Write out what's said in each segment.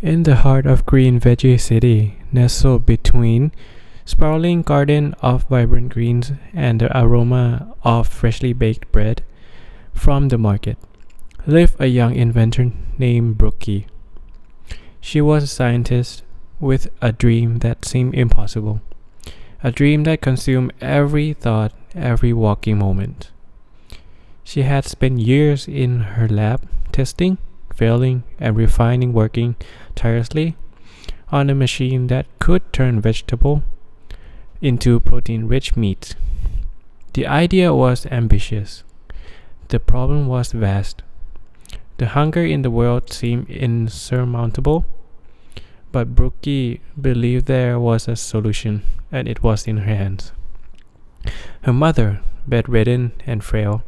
In the heart of green Veggie City, nestled between sprawling garden of vibrant greens and the aroma of freshly baked bread from the market, lived a young inventor named Brookie. She was a scientist with a dream that seemed impossible, a dream that consumed every thought, every walking moment. She had spent years in her lab, testing, failing, and refining, working tirelessly on a machine that could turn vegetable into protein-rich meat. The idea was ambitious. The problem was vast. The hunger in the world seemed insurmountable, but Brookie believed there was a solution, and it was in her hands. Her mother, bedridden and frail,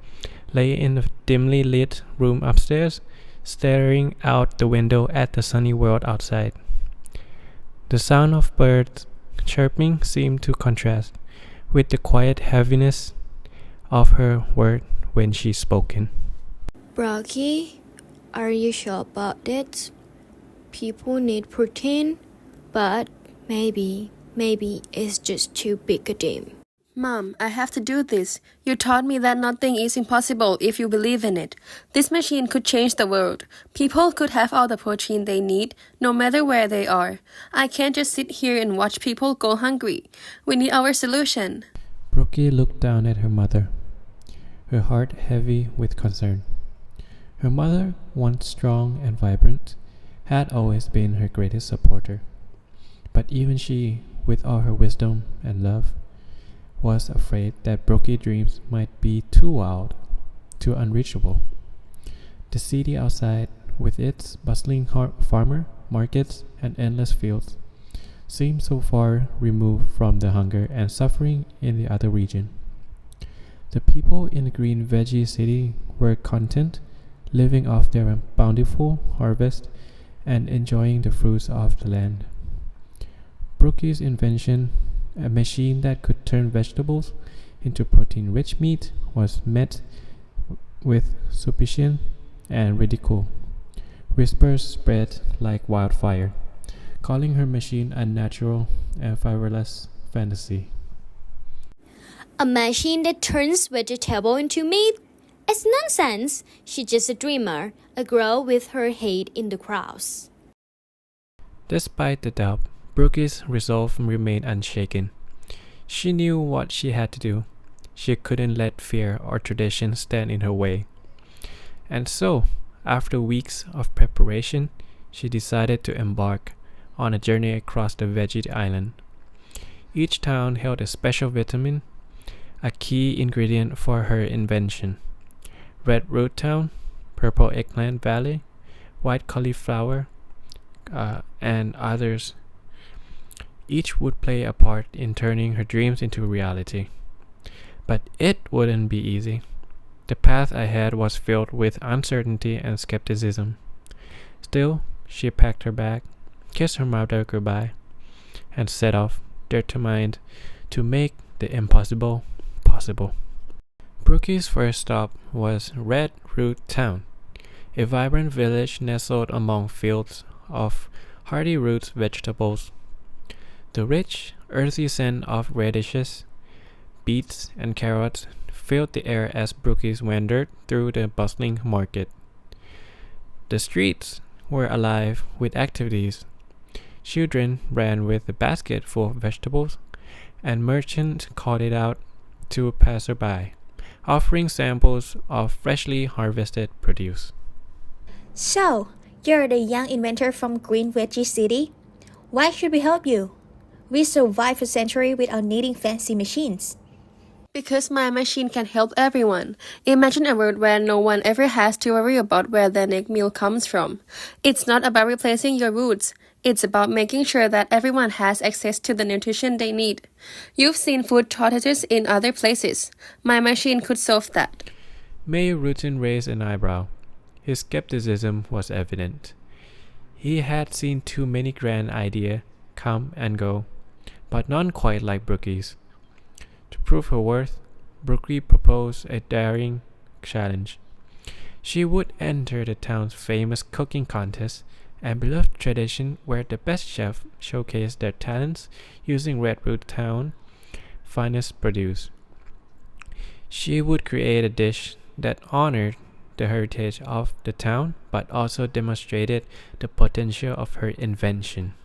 lay in the dimly lit room upstairs, staring out the window at the sunny world outside. The sound of birds chirping seemed to contrast with the quiet heaviness of her word when she spoken. Brocky, are you sure about it? People need protein, but maybe it's just too big a dream. Mom, I have to do this. You taught me that nothing is impossible if you believe in it. This machine could change the world. People could have all the protein they need, no matter where they are. I can't just sit here and watch people go hungry. We need our solution. Brookie looked down at her mother, her heart heavy with concern. Her mother, once strong and vibrant, had always been her greatest supporter. But even she, with all her wisdom and love, was afraid that Brookie's dreams might be too wild, too unreachable. The city outside, with its bustling farmer markets and endless fields, seemed so far removed from the hunger and suffering in the other region. The people in the green Veggie City were content, living off their bountiful harvest and enjoying the fruits of the land. Brookie's invention, a machine that could turn vegetables into protein-rich meat, was met with suspicion and ridicule. Whispers spread like wildfire, calling her machine unnatural and frivolous fantasy. A machine that turns vegetable into meat? It's nonsense. She's just a dreamer, a girl with her head in the clouds. Despite the doubt, Brookie's resolve remained unshaken. She knew what she had to do. She couldn't let fear or tradition stand in her way. And so, after weeks of preparation, she decided to embark on a journey across the Veggie Island. Each town held a special vitamin, a key ingredient for her invention. Red Root Town, Purple Eggplant Valley, White Cauliflower, and others. Each would play a part in turning her dreams into reality. But it wouldn't be easy. The path ahead was filled with uncertainty and skepticism. Still, she packed her bag, kissed her mother goodbye, and set off, determined to make the impossible possible. Brookie's first stop was Red Root Town, a vibrant village nestled among fields of hardy roots vegetables. The rich, earthy scent of radishes, beets, and carrots filled the air as Brookies wandered through the bustling market. The streets were alive with activities. Children ran with a basket full of vegetables, and merchants called it out to passerby, offering samples of freshly harvested produce. So, you're the young inventor from Green Veggie City? Why should we help you? We survived a century without needing fancy machines. Because my machine can help everyone. Imagine a world where no one ever has to worry about where their next meal comes from. It's not about replacing your roots. It's about making sure that everyone has access to the nutrition they need. You've seen food shortages in other places. My machine could solve that. Mayor Rutin raised an eyebrow. His skepticism was evident. He had seen too many grand ideas come and go, but none quite like Brookie's. To prove her worth, Brookie proposed a daring challenge. She would enter the town's famous cooking contest and beloved tradition where the best chefs showcase their talents using Redwood Town finest produce. She would create a dish that honored the heritage of the town but also demonstrated the potential of her invention.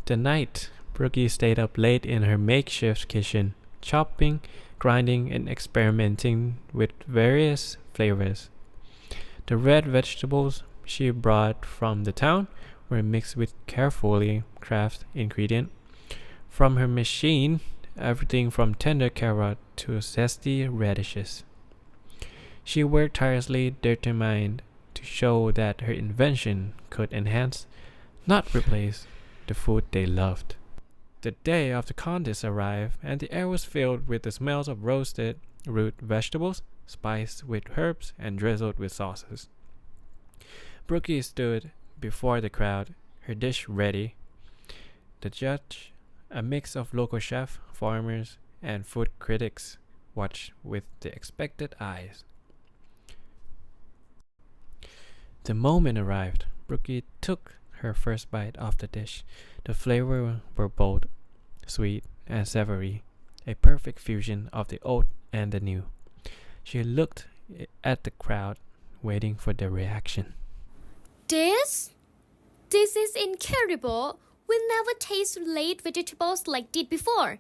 The night, Brookie stayed up late in her makeshift kitchen, chopping, grinding, and experimenting with various flavors. The red vegetables she brought from the town were mixed with carefully crafted ingredients. From her machine, everything from tender carrot to zesty radishes. She worked tirelessly, determined to show that her invention could enhance, not replace, the food they loved. The day of the contest arrived, and the air was filled with the smells of roasted root vegetables, spiced with herbs and drizzled with sauces. Brookie stood before the crowd, her dish ready. The judge, a mix of local chefs, farmers, and food critics, watched with the expected eyes. The moment arrived. Brookie took her first bite of the dish. The flavors were bold, sweet, and savory, a perfect fusion of the old and the new. She looked at the crowd, waiting for the reaction. This is incredible. We never tasted late vegetables like this before.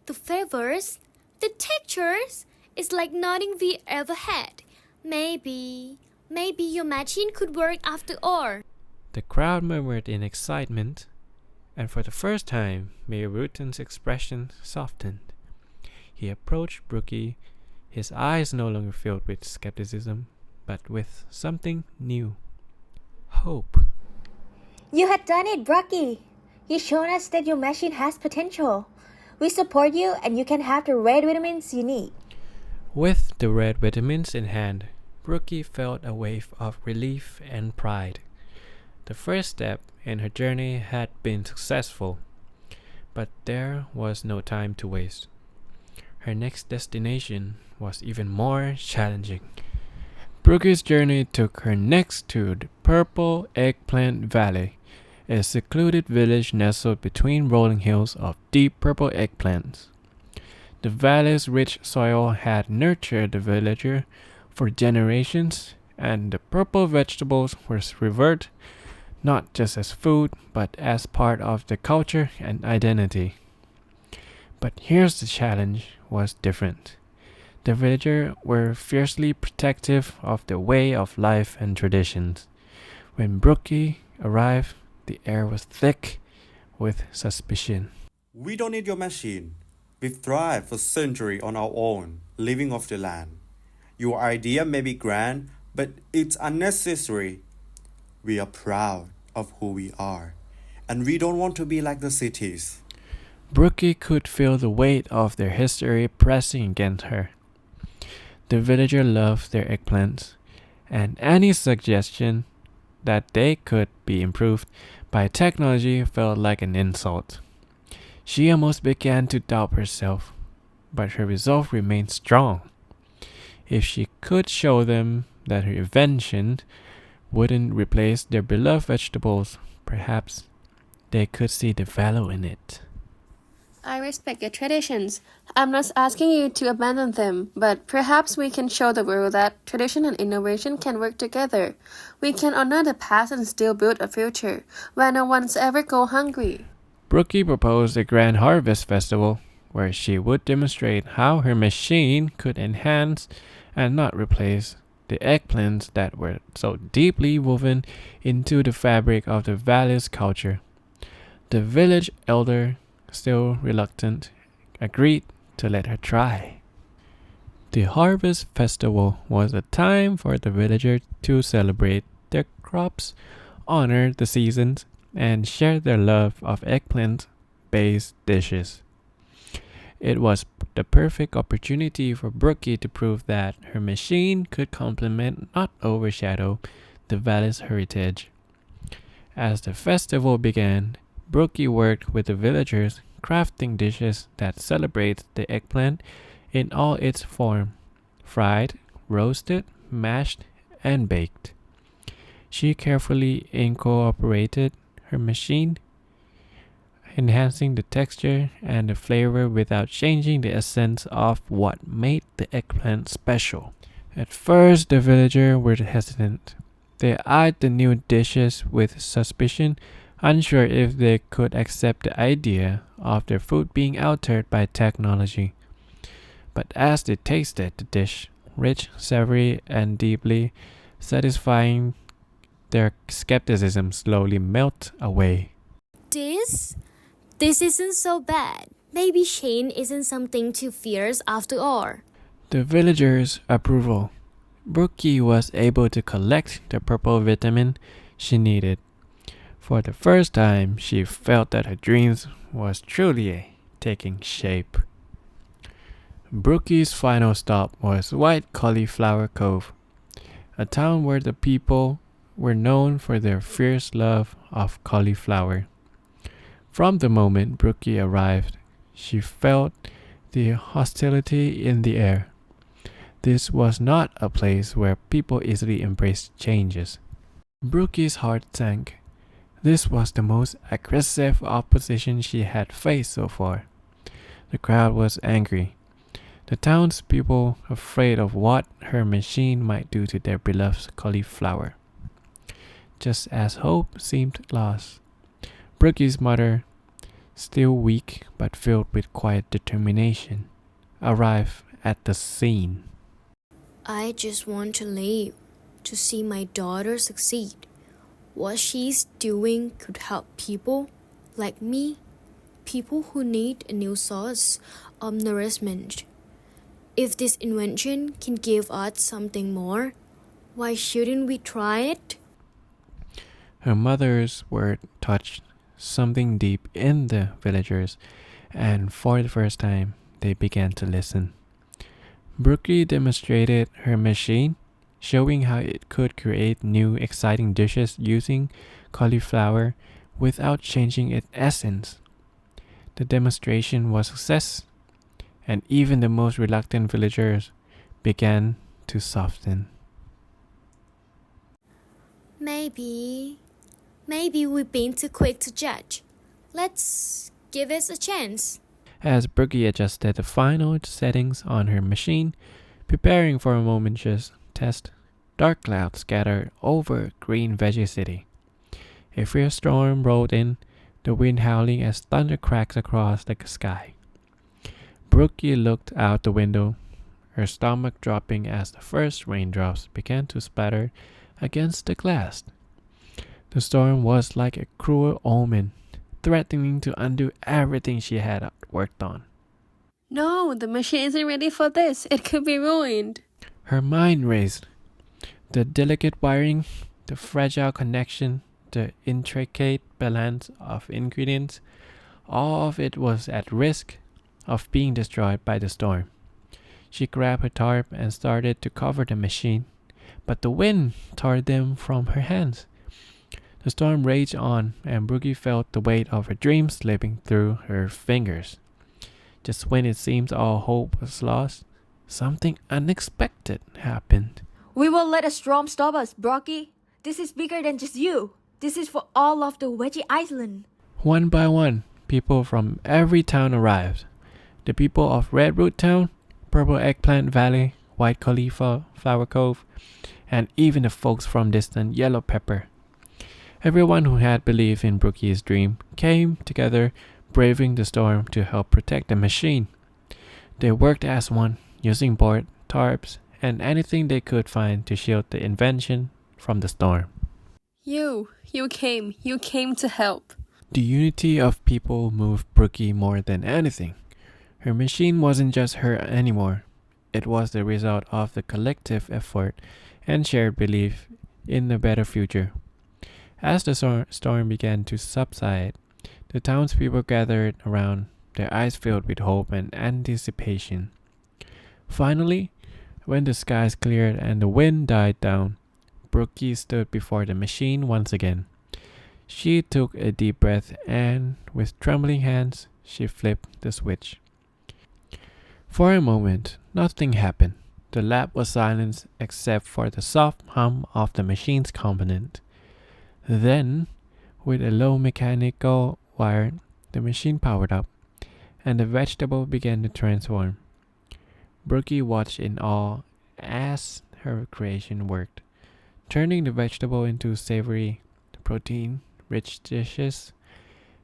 The flavors, the textures, it's like nothing we ever had. Maybe your machine could work after all. The crowd murmured in excitement, and for the first time, Mayor Rutan's expression softened. He approached Brookie, his eyes no longer filled with skepticism, but with something new. Hope. You had done it, Brookie. You've shown us that your machine has potential. We support you and you can have the red vitamins you need. With the red vitamins in hand, Brookie felt a wave of relief and pride. The first step in her journey had been successful, but there was no time to waste. Her next destination was even more challenging. Brookie's journey took her next to the Purple Eggplant Valley, a secluded village nestled between rolling hills of deep purple eggplants. The valley's rich soil had nurtured the villager for generations, and the purple vegetables were revered not just as food, but as part of the culture and identity. But here's the challenge was different. The villagers were fiercely protective of their way of life and traditions. When Brookie arrived, the air was thick with suspicion. We don't need your machine. We've thrived for centuries on our own, living off the land. Your idea may be grand, but it's unnecessary. We are proud of who we are, and we don't want to be like the cities. Brookie could feel the weight of their history pressing against her. The villagers loved their eggplants, and any suggestion that they could be improved by technology felt like an insult. She almost began to doubt herself, but her resolve remained strong. If she could show them that her invention wouldn't replace their beloved vegetables, perhaps they could see the value in it. I respect your traditions. I'm not asking you to abandon them, but perhaps we can show the world that tradition and innovation can work together. We can honor the past and still build a future where no one's ever go hungry. Brookie proposed a grand harvest festival where she would demonstrate how her machine could enhance and not replace the eggplants that were so deeply woven into the fabric of the valley's culture. The village elder, still reluctant, agreed to let her try. The harvest festival was a time for the villagers to celebrate their crops, honor the seasons, and share their love of eggplant-based dishes. It was the perfect opportunity for Brookie to prove that her machine could complement, not overshadow, the valley's heritage. As the festival began, Brookie worked with the villagers, crafting dishes that celebrate the eggplant in all its form: fried, roasted, mashed, and baked. She carefully incorporated her machine, enhancing the texture and the flavor without changing the essence of what made the eggplant special. At first, the villagers were hesitant. They eyed the new dishes with suspicion, unsure if they could accept the idea of their food being altered by technology. But as they tasted the dish, rich, savory, and deeply satisfying, their skepticism slowly melted away. This? This isn't so bad. Maybe Shane isn't something to fear after all. The villagers' approval. Brookie was able to collect the purple vitamin she needed. For the first time, she felt that her dreams was truly taking shape. Brookie's final stop was White Cauliflower Cove, a town where the people were known for their fierce love of cauliflower. From the moment Brookie arrived, she felt the hostility in the air. This was not a place where people easily embraced changes. Brookie's heart sank. This was the most aggressive opposition she had faced so far. The crowd was angry. The townspeople afraid of what her machine might do to their beloved cauliflower. Just as hope seemed lost, Brookie's mother, still weak but filled with quiet determination, arrived at the scene. I just want to leave, to see my daughter succeed. What she's doing could help people like me, people who need a new source of nourishment. If this invention can give us something more, why shouldn't we try it? Her mother's word touched something deep in the villagers, and for the first time, they began to listen. Brookie demonstrated her machine, showing how it could create new exciting dishes using cauliflower without changing its essence. The demonstration was a success, and even the most reluctant villagers began to soften. Maybe we've been too quick to judge. Let's give it a chance. As Brookie adjusted the final settings on her machine, preparing for a momentous test, dark clouds scattered over green Veggie City. A fierce storm rolled in, the wind howling as thunder cracked across the sky. Brookie looked out the window, her stomach dropping as the first raindrops began to splatter against the glass. The storm was like a cruel omen, threatening to undo everything she had worked on. No, the machine isn't ready for this. It could be ruined. Her mind raced. The delicate wiring, the fragile connection, the intricate balance of ingredients, all of it was at risk of being destroyed by the storm. She grabbed her tarp and started to cover the machine, but the wind tore them from her hands. The storm raged on, and Brookie felt the weight of her dreams slipping through her fingers. Just when it seemed all hope was lost, something unexpected happened. We won't let a storm stop us, Brocky. This is bigger than just you. This is for all of the Veggie Island. One by one, people from every town arrived. The people of Redwood Town, Purple Eggplant Valley, White Cauliflower Cove, and even the folks from distant Yellow Pepper. Everyone who had believed in Brookie's dream came together, braving the storm to help protect the machine. They worked as one, using board, tarps, and anything they could find to shield the invention from the storm. You came to help. The unity of people moved Brookie more than anything. Her machine wasn't just her anymore. It was the result of the collective effort and shared belief in a better future. As the storm began to subside, the townspeople gathered around, their eyes filled with hope and anticipation. Finally, when the skies cleared and the wind died down, Brookie stood before the machine once again. She took a deep breath and, with trembling hands, she flipped the switch. For a moment, nothing happened. The lab was silent except for the soft hum of the machine's component. Then, with a low mechanical wire, the machine powered up, and the vegetable began to transform. Brookie watched in awe as her creation worked, turning the vegetable into savory, protein-rich dishes,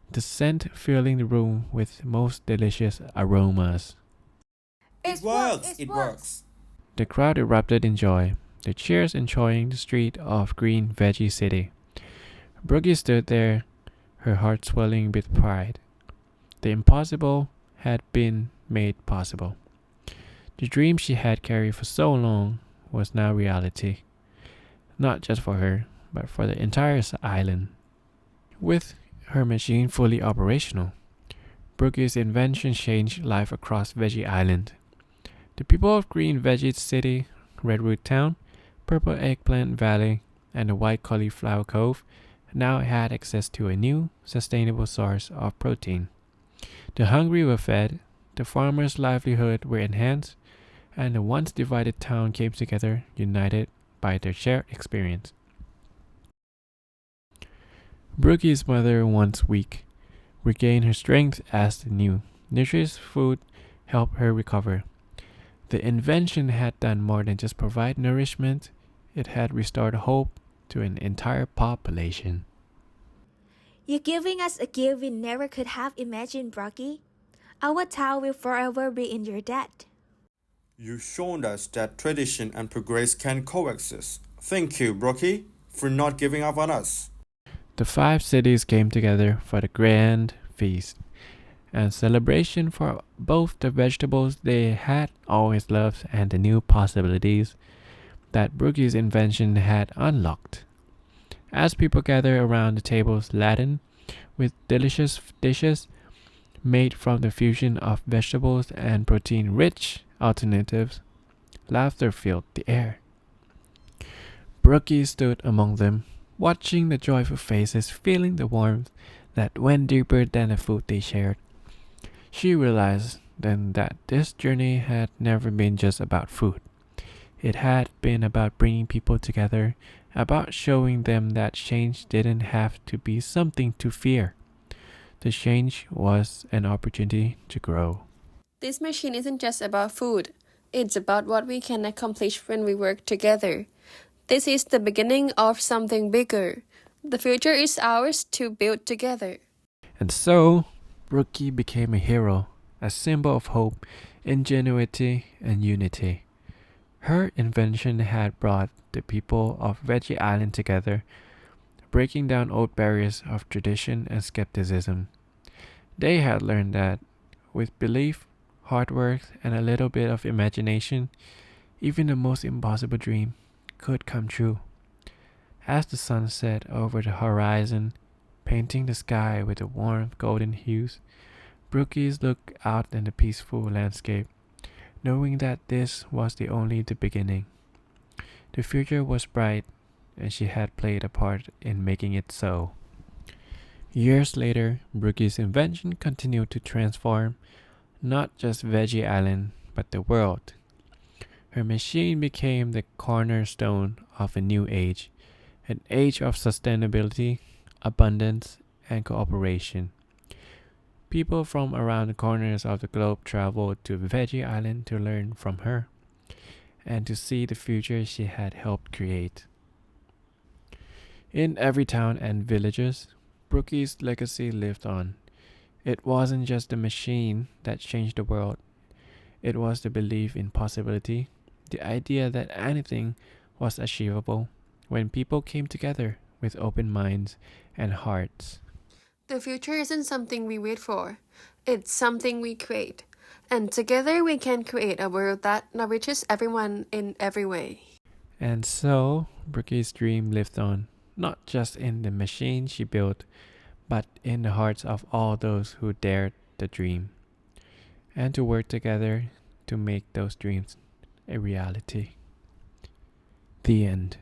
the scent filling the room with most delicious aromas. It works! It works! The crowd erupted in joy, the cheers enjoying the street of green veggie city. Brookie stood there, her heart swelling with pride. The impossible had been made possible. The dream she had carried for so long was now reality, not just for her, but for the entire island. With her machine fully operational, Brookie's invention changed life across Veggie Island. The people of Green Veggie City, Redwood Town, Purple Eggplant Valley, and the White Cauliflower Cove now had access to a new, sustainable source of protein. The hungry were fed, the farmers' livelihood were enhanced, and the once divided town came together, united by their shared experience. Brookie's mother, once weak, regained her strength as the new, nutritious food helped her recover. The invention had done more than just provide nourishment, it had restored hope to an entire population. You're giving us a gift we never could have imagined, Brocky. Our town will forever be in your debt. You've shown us that tradition and progress can coexist. Thank you, Brookie, for not giving up on us. The 5 cities came together for the grand feast and celebration for both the vegetables they had always loved and the new possibilities that Brookie's invention had unlocked. As people gathered around the tables laden with delicious dishes made from the fusion of vegetables and protein-rich alternatives, laughter filled the air. Brookie stood among them, watching the joyful faces, feeling the warmth that went deeper than the food they shared. She realized then that this journey had never been just about food. It had been about bringing people together, about showing them that change didn't have to be something to fear. The change was an opportunity to grow. This machine isn't just about food. It's about what we can accomplish when we work together. This is the beginning of something bigger. The future is ours to build together. And so, Brookie became a hero, a symbol of hope, ingenuity, and unity. Her invention had brought the people of Veggie Island together, breaking down old barriers of tradition and skepticism. They had learned that, with belief, hard work, and a little bit of imagination, even the most impossible dream could come true. As the sun set over the horizon, painting the sky with the warm golden hues, Brookies looked out in the peaceful landscape, knowing that this was only the beginning. The future was bright, and she had played a part in making it so. Years later, Brookie's invention continued to transform not just Veggie Island, but the world. Her machine became the cornerstone of a new age, an age of sustainability, abundance, and cooperation. People from around the corners of the globe traveled to Veggie Island to learn from her and to see the future she had helped create. In every town and villages, Brookie's legacy lived on. It wasn't just the machine that changed the world. It was the belief in possibility, the idea that anything was achievable when people came together with open minds and hearts. The future isn't something we wait for. It's something we create. And together we can create a world that nourishes everyone in every way. And so, Brookie's dream lived on, not just in the machine she built, but in the hearts of all those who dared to dream, and to work together to make those dreams a reality. The end.